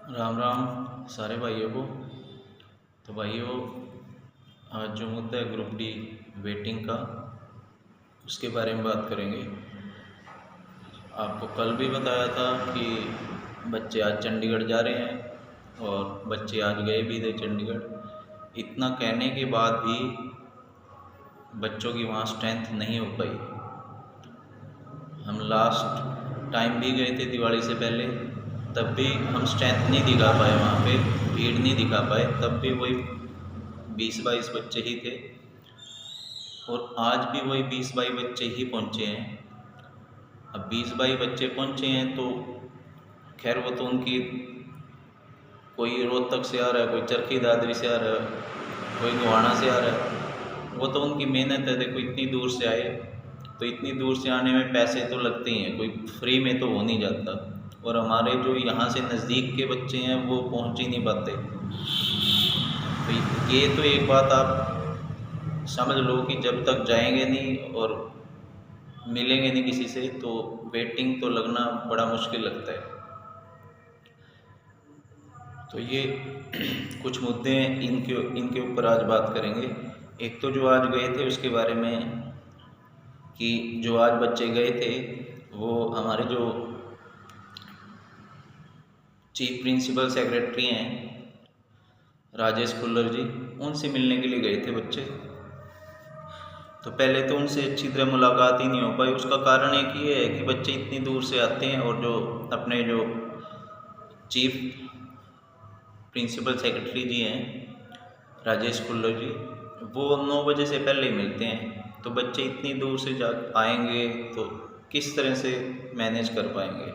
राम राम सारे भाइयों को। तो भाइयों, आज जो मुद्दा है ग्रुप डी वेटिंग का, उसके बारे में बात करेंगे। आपको कल भी बताया था कि बच्चे आज चंडीगढ़ जा रहे हैं और बच्चे आज गए भी थे चंडीगढ़। इतना कहने के बाद भी बच्चों की वहाँ स्ट्रेंथ नहीं हो पाई। हम लास्ट टाइम भी गए थे दिवाली से पहले, तब भी हम स्ट्रेंथ नहीं दिखा पाए, वहाँ पे भीड़ नहीं दिखा पाए, तब भी वही 20-22 बच्चे ही थे और आज भी वही 20-22 बच्चे ही पहुँचे हैं। अब 20-22 बच्चे पहुँचे हैं तो खैर वो तो उनकी, कोई रोहतक से आ रहा है, कोई चरखी दादरी से आ रहा है, कोई गोहाना से आ रहा है, वो तो उनकी मेहनत है। देखो इतनी दूर से आए तो इतनी दूर से आने में पैसे तो लगते ही हैं, कोई फ्री में तो हो नहीं जाता। और हमारे जो यहाँ से नज़दीक के बच्चे हैं वो पहुँच ही नहीं पाते। तो ये तो एक बात आप समझ लो कि जब तक जाएंगे नहीं और मिलेंगे नहीं किसी से तो वेटिंग तो लगना बड़ा मुश्किल लगता है। तो ये कुछ मुद्दे हैं, इनके ऊपर आज बात करेंगे। एक तो जो आज गए थे उसके बारे में, कि जो आज बच्चे गए थे वो हमारे जो चीफ प्रिंसिपल सेक्रेटरी हैं राजेश खुल्लर जी, उनसे मिलने के लिए गए थे बच्चे। तो पहले तो उनसे अच्छी तरह मुलाकात ही नहीं हो पाई। उसका कारण एक ही है कि बच्चे इतनी दूर से आते हैं और जो अपने जो चीफ प्रिंसिपल सेक्रेटरी जी हैं राजेश खुल्लर जी, वो 9 बजे से पहले ही मिलते हैं। तो बच्चे इतनी दूर से जा आएंगे तो किस तरह से मैनेज कर पाएंगे,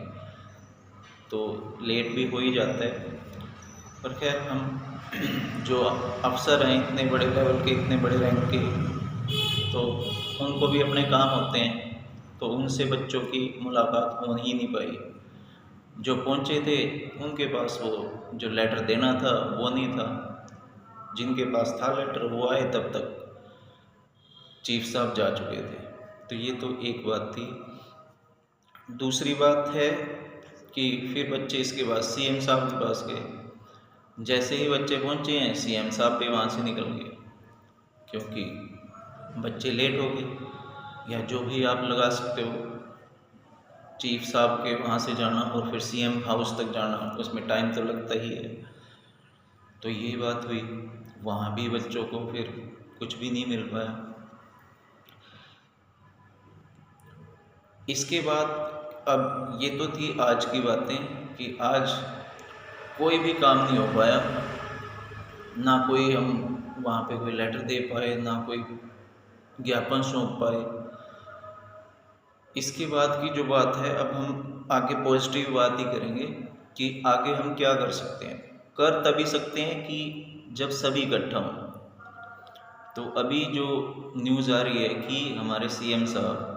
तो लेट भी हो ही जाता है। पर खैर हम जो अफसर हैं इतने बड़े लेवल के, इतने बड़े रैंक के, तो उनको भी अपने काम होते हैं, तो उनसे बच्चों की मुलाकात हो ही नहीं पाई। जो पहुँचे थे उनके पास वो जो लेटर देना था वो नहीं था, जिनके पास था लेटर वो आए तब तक चीफ साहब जा चुके थे। तो ये तो एक बात थी। दूसरी बात है कि फिर बच्चे इसके बाद सीएम साहब के पास गए। जैसे ही बच्चे पहुँचे हैं सीएम साहब भी वहाँ से निकल गए, क्योंकि बच्चे लेट हो गए। या जो भी आप लगा सकते हो, चीफ साहब के वहाँ से जाना और फिर सीएम हाउस तक जाना, उसमें टाइम तो लगता ही है। तो ये बात हुई, वहाँ भी बच्चों को फिर कुछ भी नहीं मिल पाया। इसके बाद अब ये तो थी आज की बातें कि आज कोई भी काम नहीं हो पाया, ना कोई हम वहाँ पे कोई लेटर दे पाए, ना कोई ज्ञापन सौंप पाए। इसके बाद की जो बात है, अब हम आगे पॉजिटिव बात ही करेंगे कि आगे हम क्या कर सकते हैं। कर तभी सकते हैं कि जब सभी इकट्ठा हों। तो अभी जो न्यूज़ आ रही है कि हमारे सीएम साहब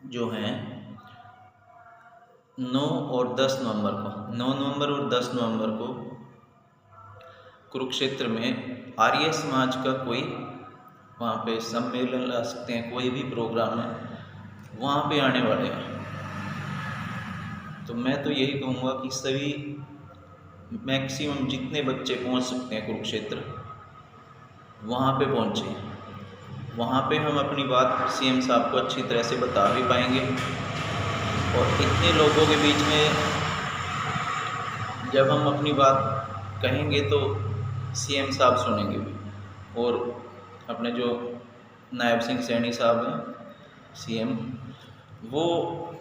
जो हैं 9 और 10 नवंबर को, 9 नवंबर और 10 नवंबर को कुरुक्षेत्र में आर्य समाज का कोई वहाँ पे सम्मेलन ला सकते हैं, कोई भी प्रोग्राम है वहाँ पे आने वाले हैं। तो मैं तो यही कहूँगा कि सभी मैक्सिमम जितने बच्चे पहुँच सकते हैं कुरुक्षेत्र, वहाँ पे पहुँचे। वहाँ पे हम अपनी बात सीएम साहब को अच्छी तरह से बता भी पाएंगे और इतने लोगों के बीच में जब हम अपनी बात कहेंगे तो सीएम साहब सुनेंगे भी। और अपने जो नायब सिंह सैनी साहब हैं सीएम, वो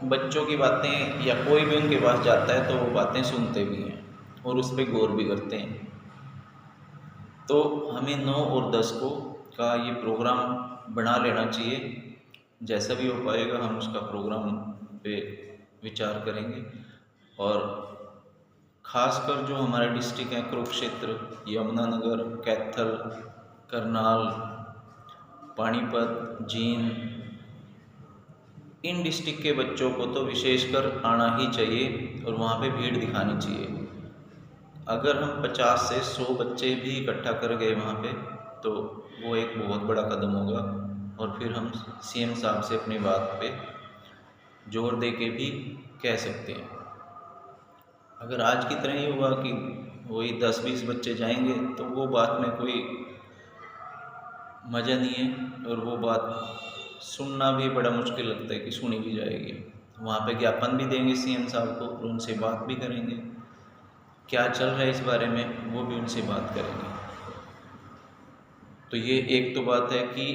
बच्चों की बातें या कोई भी उनके पास जाता है तो वो बातें सुनते भी हैं और उस पर गौर भी करते हैं। तो हमें 9 और 10 को का ये प्रोग्राम बना लेना चाहिए। जैसा भी हो पाएगा हम उसका प्रोग्राम पे विचार करेंगे। और ख़ासकर जो हमारे डिस्ट्रिक्ट हैं कुरुक्षेत्र, यमुनानगर, कैथल, करनाल, पानीपत, जींद, इन डिस्ट्रिक्ट के बच्चों को तो विशेषकर आना ही चाहिए और वहाँ पे भीड़ दिखानी चाहिए। अगर हम 50 से 100 बच्चे भी इकट्ठा कर गए वहाँ पे तो वो एक बहुत बड़ा कदम होगा और फिर हम सीएम साहब से अपनी बात पे जोर दे के भी कह सकते हैं। अगर आज की तरह ही हुआ कि वही 10-20 बच्चे जाएंगे तो वो बात में कोई मज़ा नहीं है, और वो बात सुनना भी बड़ा मुश्किल लगता है कि सुनी भी जाएगी। वहाँ पे ज्ञापन भी देंगे सीएम साहब को, और उनसे बात भी करेंगे, क्या चल रहा है इस बारे में वो भी उनसे बात करेंगे। तो ये एक तो बात है कि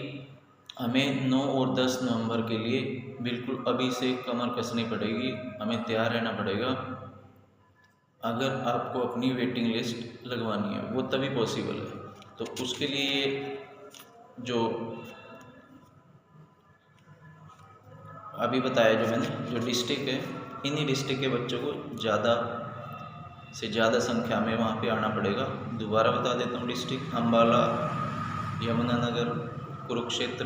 हमें 9 और 10 नवंबर के लिए बिल्कुल अभी से कमर कसनी पड़ेगी, हमें तैयार रहना पड़ेगा। अगर आपको अपनी वेटिंग लिस्ट लगवानी है वो तभी पॉसिबल है। तो उसके लिए जो अभी बताया, जो मैंने जो डिस्ट्रिक्ट है, इन्हीं डिस्ट्रिक्ट के बच्चों को ज़्यादा से ज़्यादा संख्या में वहाँ पे आना पड़ेगा। दोबारा बता देता हूँ, डिस्ट्रिक्ट अम्बाला, यमुनानगर, कुरुक्षेत्र,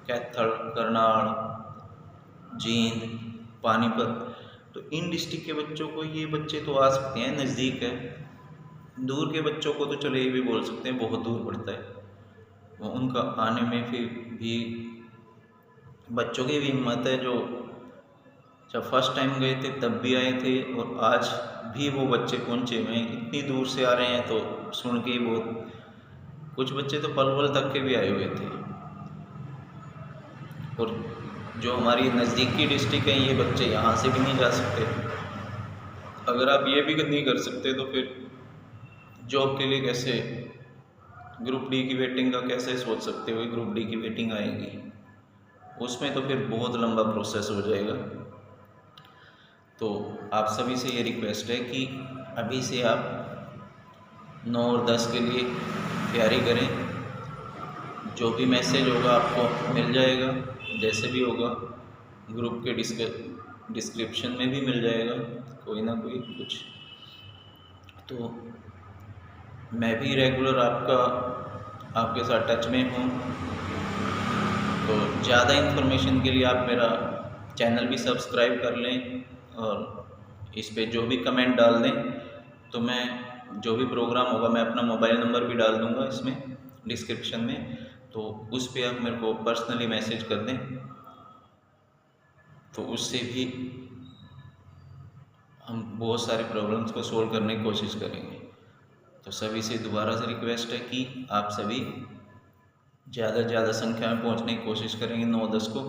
कैथल, करनाल, जींद, पानीपत। तो इन डिस्ट्रिक्ट के बच्चों को, ये बच्चे तो आ सकते हैं, नज़दीक है। दूर के बच्चों को तो चलो ये भी बोल सकते हैं बहुत दूर पड़ता है, वो उनका आने में फिर भी बच्चों की भी हिम्मत है, जो जब फर्स्ट टाइम गए थे तब भी आए थे, और आज भी वो बच्चे पहुँचे हुए हैं, इतनी दूर से आ रहे हैं। तो सुन के ही बहुत, कुछ बच्चे तो पलवल तक के भी आए हुए थे। और जो हमारी नज़दीकी डिस्ट्रिक्ट है, ये बच्चे यहाँ से भी नहीं जा सकते। अगर आप ये भी नहीं कर सकते तो फिर जॉब के लिए कैसे, ग्रुप डी की वेटिंग का कैसे सोच सकते हो? ग्रुप डी की वेटिंग आएगी, उसमें तो फिर बहुत लंबा प्रोसेस हो जाएगा। तो आप सभी से ये रिक्वेस्ट है कि अभी से आप 9 और 10 के लिए तैयारी करें। जो भी मैसेज होगा आपको मिल जाएगा, जैसे भी होगा ग्रुप के डिस्क्रिप्शन में भी मिल जाएगा कोई ना कोई कुछ। तो मैं भी रेगुलर आपके साथ टच में हूँ। तो ज़्यादा इन्फॉर्मेशन के लिए आप मेरा चैनल भी सब्सक्राइब कर लें, और इस पे जो भी कमेंट डाल दें, तो मैं जो भी प्रोग्राम होगा, मैं अपना मोबाइल नंबर भी डाल दूँगा इसमें डिस्क्रिप्शन में, तो उस पे आप मेरे को पर्सनली मैसेज कर दें, तो उससे भी हम बहुत सारे प्रॉब्लम्स को सोल्व करने की कोशिश करेंगे। तो सभी से दोबारा से रिक्वेस्ट है कि आप सभी ज़्यादा से ज़्यादा संख्या में पहुंचने की कोशिश करेंगे 9-10 को।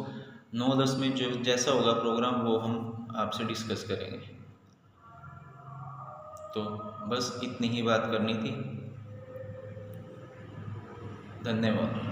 9-10 में जो जैसा होगा प्रोग्राम वो हम आपसे डिस्कस करेंगे। तो बस इतनी ही बात करनी थी। धन्यवाद।